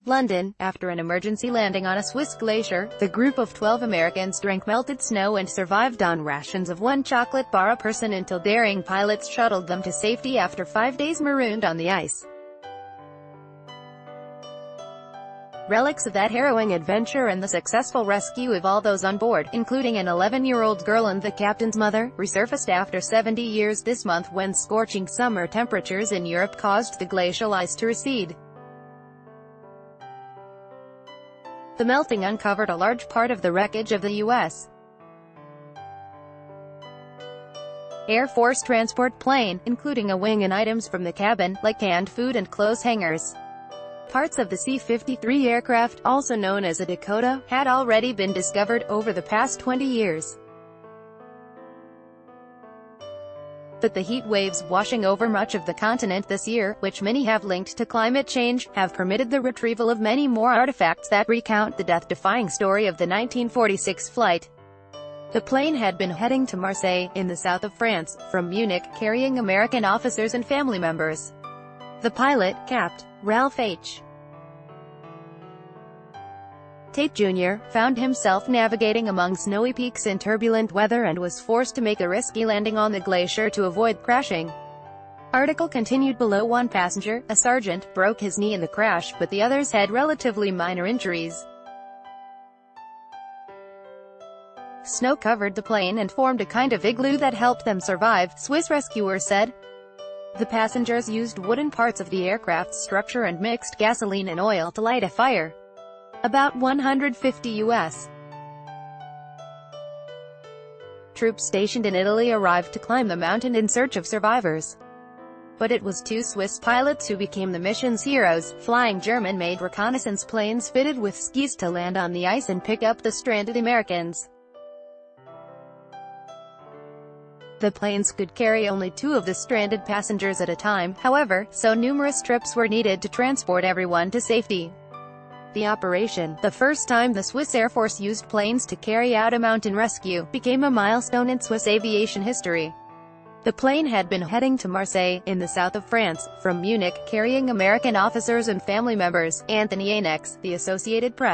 London. After an emergency landing on a Swiss glacier, the group of 12 Americans drank melted snow and survived on rations of one chocolate bar a person until daring pilots shuttled them to safety after 5 days marooned on the ice. Relics of that harrowing adventure and the successful rescue of all those on board, including an 11-year-old girl and the captain's mother, resurfaced after 70 years this month when scorching summer temperatures in Europe caused the glacial ice to recede. The melting uncovered a large part of the wreckage of the U.S. Air Force transport plane, including a wing and items from the cabin, like canned food and clothes hangers. Parts of the C-53 aircraft, also known as a Dakota, had already been discovered over the past 20 years. But the heat waves washing over much of the continent this year, which many have linked to climate change, have permitted the retrieval of many more artifacts that recount the death-defying story of the 1946 flight. The plane had been heading to Marseille, in the south of France, from Munich, carrying American officers and family members. The pilot, Capt. Ralph H. Tate Jr., found himself navigating among snowy peaks in turbulent weather and was forced to make a risky landing on the glacier to avoid crashing. Article continued below. One passenger, a sergeant, broke his knee in the crash, but the others had relatively minor injuries. Snow covered the plane and formed a kind of igloo that helped them survive, Swiss rescuers said. The passengers used wooden parts of the aircraft's structure and mixed gasoline and oil to light a fire. About 150 U.S. troops stationed in Italy arrived to climb the mountain in search of survivors. But it was 2 Swiss pilots who became the mission's heroes, flying German-made reconnaissance planes fitted with skis to land on the ice and pick up the stranded Americans. The planes could carry only 2 of the stranded passengers at a time, however, so numerous trips were needed to transport everyone to safety. The operation, the first time the Swiss Air Force used planes to carry out a mountain rescue, became a milestone in Swiss aviation history. The plane had been heading to Marseille, in the south of France, from Munich, carrying American officers and family members. Anthony Annex, The Associated Press.